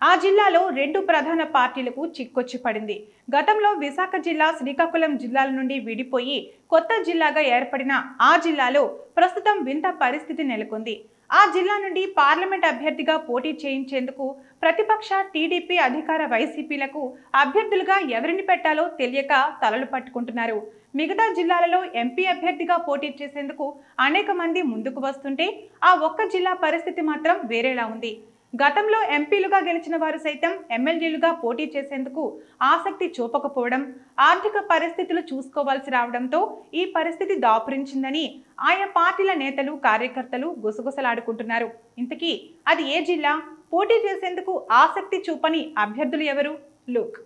ఆ జిల్లాలో రెండు ప్రధాన పార్టీలకు చిక్కొచ్చి పడింది. గతంలో విశాఖ జిల్లా, శ్రీకాకుళం జిల్లాల నుండి విడిపోయి కొత్త జిల్లాగా ఏర్పడిన ఆ జిల్లాలో ప్రస్తుతం వింత పరిస్థితి నెలకొంది. ఆ జిల్లా నుండి పార్లమెంట్ అభ్యర్థిగా పోటీ చేయించేందుకు ప్రతిపక్ష టీడీపీ, అధికార వైసీపీలకు అభ్యర్థులుగా ఎవరిని పెట్టాలో తెలియక తలలు పట్టుకుంటున్నారు. మిగతా జిల్లాలలో ఎంపీ అభ్యర్థిగా పోటీ చేసేందుకు అనేక మంది ముందుకు వస్తుంటే ఆ ఒక్క జిల్లా పరిస్థితి మాత్రం వేరేలా ఉంది. గతంలో ఎంపీలుగా గెలిచిన వారు సైతం ఎమ్మెల్యేలుగా పోటీ చేసేందుకు ఆసక్తి చూపకపోవడం, ఆర్థిక పరిస్థితులు చూసుకోవాల్సి రావడంతో ఈ పరిస్థితి దాపురించిందని ఆయా పార్టీల నేతలు, కార్యకర్తలు గుసగుసలాడుకుంటున్నారు. ఇంతకీ అది ఏ జిల్లా? పోటీ చేసేందుకు ఆసక్తి చూపని అభ్యర్థులు ఎవరు? లుక్.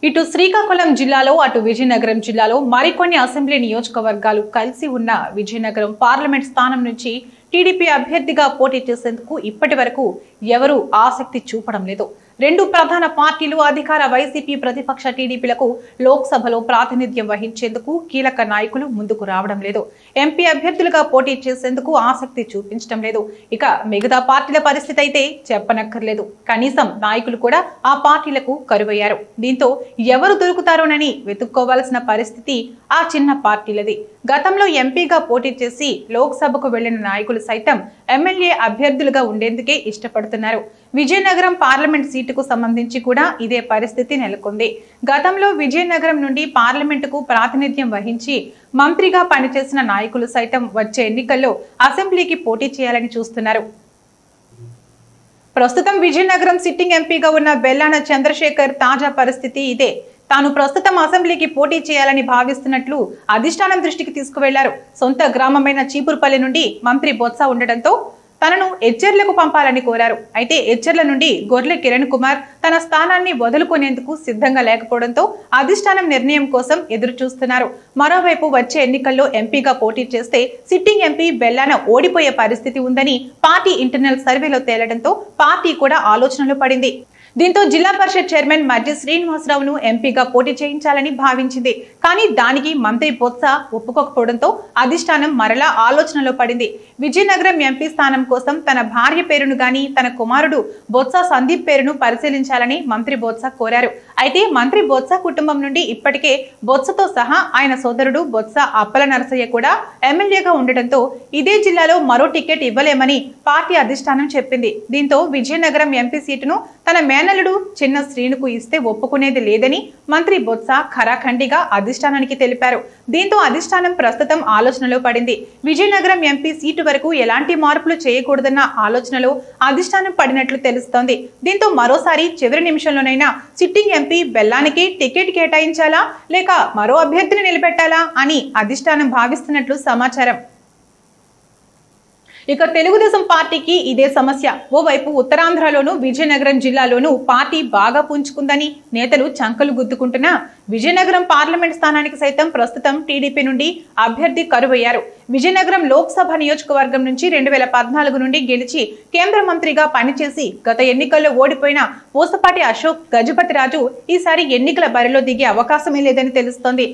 ఇటు శ్రీకాకుళం జిల్లాలో, అటు విజయనగరం జిల్లాలో మరికొన్ని అసెంబ్లీ నియోజకవర్గాలు కలిసి ఉన్న విజయనగరం పార్లమెంట్ స్థానం నుంచి టీడీపీ అభ్యర్థిగా పోటీ చేసేందుకు ఇప్పటి వరకు ఎవరూ ఆసక్తి చూపడం లేదు. రెండు ప్రధాన పార్టీలు, అధికార వైసీపీ, ప్రతిపక్ష టీడీపీలకు లోక్సభలో ప్రాతినిధ్యం వహించేందుకు కీలక నాయకులు ముందుకు రావడం లేదు. ఎంపీ అభ్యర్థులుగా పోటీ చేసేందుకు ఆసక్తి చూపించడం లేదు. ఇక మిగతా పార్టీల పరిస్థితి అయితే చెప్పనక్కర్లేదు. కనీసం నాయకులు కూడా ఆ పార్టీలకు కరువయ్యారు. దీంతో ఎవరు దొరుకుతారోనని వెతుక్కోవాల్సిన పరిస్థితి ఆ చిన్న పార్టీలది. గతంలో ఎంపీగా పోటీ చేసి లోక్సభకు వెళ్లిన నాయకులు సైతం ఎమ్మెల్యే అభ్యర్థులుగా ఉండేందుకే ఇష్టపడుతున్నారు. విజయనగరం పార్లమెంట్ సీటుకు సంబంధించి కూడా ఇదే పరిస్థితి నెలకొంది. గతంలో విజయనగరం నుండి పార్లమెంటుకు ప్రాతినిధ్యం వహించి మంత్రిగా పనిచేసిన నాయకులు సైతం వచ్చే ఎన్నికల్లో అసెంబ్లీకి పోటీ చేయాలని చూస్తున్నారు. ప్రస్తుతం విజయనగరం సిట్టింగ్ ఎంపీగా ఉన్న బెల్లాన చంద్రశేఖర్ తాజా పరిస్థితి ఇదే. తాను ప్రస్తుతం అసెంబ్లీకి పోటీ చేయాలని భావిస్తున్నట్లు అధిష్టానం దృష్టికి తీసుకువెళ్లారు. సొంత గ్రామమైన చీపురుపల్లి నుండి మంత్రి బొత్స ఉండడంతో తనను ఎచ్చెర్లకు పంపాలని కోరారు. అయితే ఎచ్చెర్ల నుండి గొర్లె కిరణ్ కుమార్ తన స్థానాన్ని వదులుకునేందుకు సిద్ధంగా లేకపోవడంతో అధిష్టానం నిర్ణయం కోసం ఎదురు చూస్తున్నారు. మరోవైపు వచ్చే ఎన్నికల్లో ఎంపీగా పోటీ చేస్తే సిట్టింగ్ ఎంపీ బెల్లాన ఓడిపోయే పరిస్థితి ఉందని పార్టీ ఇంటర్నల్ సర్వేలో తేలడంతో పార్టీ కూడా ఆలోచనలో పడింది. దీంతో జిల్లా పరిషత్ చైర్మన్ మర్రి శ్రీనివాసరావును ఎంపీగా పోటీ చేయించాలని భావించింది. కానీ దానికి మంత్రి బొత్స ఒప్పుకోకపోవడంతో అధిష్టానం మరలా ఆలోచనలో పడింది. విజయనగరం ఎంపీ స్థానం కోసం తన భార్య పేరును గాని, తన కుమారుడు బొత్స సందీప్ పేరును పరిశీలించాలని మంత్రి బొత్స కోరారు. అయితే మంత్రి బొత్స కుటుంబం నుండి ఇప్పటికే బొత్సతో సహా ఆయన సోదరుడు బొత్స అప్పల నరసయ్య కూడా ఎమ్మెల్యేగా ఉండటంతో ఇదే జిల్లాలో మరో టికెట్ ఇవ్వలేమని పార్టీ అధిష్టానం చెప్పింది. దీంతో విజయనగరం ఎంపీ సీటును తన మేనల్లుడు చిన్న శ్రీనుకు ఇస్తే ఒప్పుకునేది లేదని మంత్రి బొత్స ఖరాఖండిగా అధిష్టానానికి తెలిపారు. దీంతో అధిష్టానం ప్రస్తుతం ఆలోచనలో పడింది. విజయనగరం ఎంపీ సీటు వరకు ఎలాంటి మార్పులు చేయకూడదన్న ఆలోచనలో అధిష్టానం పడినట్లు తెలుస్తోంది. దీంతో మరోసారి చివరి నిమిషంలోనైనా సిట్టింగ్ ఎంపీ బెల్లానికి టికెట్ కేటాయించాలా లేక మరో అభ్యర్థిని నిలబెట్టాలా అని అధిష్టానం భావిస్తున్నట్లు సమాచారం. ఇక తెలుగుదేశం పార్టీకి ఇదే సమస్య. ఓవైపు ఉత్తరాంధ్రలోను, విజయనగరం జిల్లాలోనూ పార్టీ బాగా పుంజుకుందని నేతలు చంకలు గుద్దుకుంటున్నా విజయనగరం పార్లమెంట్ స్థానానికి సైతం ప్రస్తుతం టీడీపీ నుండి అభ్యర్థి కరువయ్యారు. విజయనగరం లోక్సభ నియోజకవర్గం నుంచి 2014 నుండి గెలిచి కేంద్ర మంత్రిగా పనిచేసి గత ఎన్నికల్లో ఓడిపోయిన పూసపాటి అశోక్ గజపతిరాజు ఈసారి ఎన్నికల బరిలో దిగే అవకాశమే లేదని తెలుస్తోంది.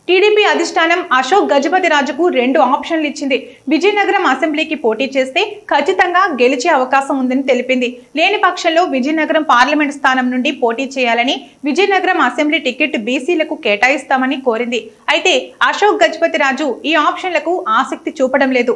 టీడీపీ అధిష్టానం అశోక్ గజపతిరాజుకు 2 ఆప్షన్లు ఇచ్చింది. విజయనగరం అసెంబ్లీకి పోటీ చేస్తే ఖచ్చితంగా గెలిచే అవకాశం ఉందని తెలిపింది. లేని పక్షంలో విజయనగరం పార్లమెంట్ స్థానం నుండి పోటీ చేయాలని, విజయనగరం అసెంబ్లీ టికెట్ బీసీలకు కేటాయిస్తామని కోరింది. అయితే అశోక్ గజపతిరాజు ఈ ఆప్షన్లకు ఆసక్తి చూపడం లేదు.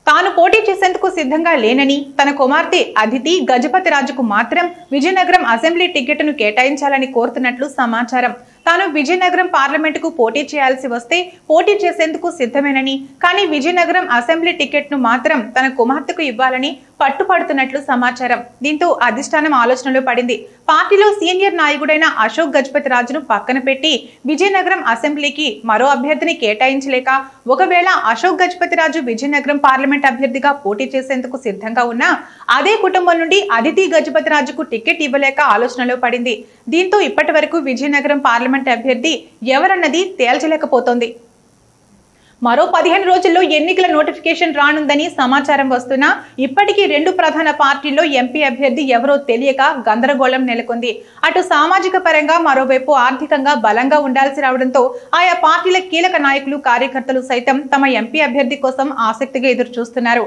తాను పోటీ చేసేందుకు సిద్ధంగా లేనని, తన కుమార్తె అదితి గజపతిరాజుకు మాత్రం విజయనగరం అసెంబ్లీ టికెట్ను కేటాయించాలని కోరుతున్నట్లు సమాచారం. తాను విజయనగరం పార్లమెంటుకు పోటీ చేయాల్సి వస్తే పోటీ చేసేందుకు సిద్ధమేనని, కానీ విజయనగరం అసెంబ్లీ టికెట్ను మాత్రం తన కుమార్తెకు ఇవ్వాలని పట్టుపడుతున్నట్లు సమాచారం. దీంతో అధిష్టానం ఆలోచనలో పడింది. పార్టీలో సీనియర్ నాయకుడైన అశోక్ గజపతిరాజును పక్కన పెట్టి విజయనగరం అసెంబ్లీకి మరో అభ్యర్థిని కేటాయించలేక, ఒకవేళ అశోక్ గజపతిరాజు విజయనగరం పార్లమెంట్ అభ్యర్థిగా పోటీ చేసేందుకు సిద్ధంగా ఉన్నా అదే కుటుంబం నుండి అదితి గజపతిరాజుకు టికెట్ ఇవ్వలేక ఆలోచనలో పడింది. దీంతో ఇప్పటి వరకు విజయనగరం పార్లమెంట్ అభ్యర్థి ఎవరన్నది తేల్చలేకపోతోంది. మరో 15 రోజుల్లో ఎన్నికల నోటిఫికేషన్ రానుందని సమాచారం వస్తున్నా ఇప్పటికీ 2 ప్రధాన పార్టీల్లో ఎంపీ అభ్యర్థి ఎవరో తెలియక గందరగోళం నెలకొంది. అటు సామాజిక పరంగా, మరోవైపు ఆర్థికంగా బలంగా ఉండాల్సి రావడంతో ఆయా పార్టీల కీలక నాయకులు, కార్యకర్తలు సైతం తమ ఎంపీ అభ్యర్థి కోసం ఆసక్తిగా ఎదురు చూస్తున్నారు.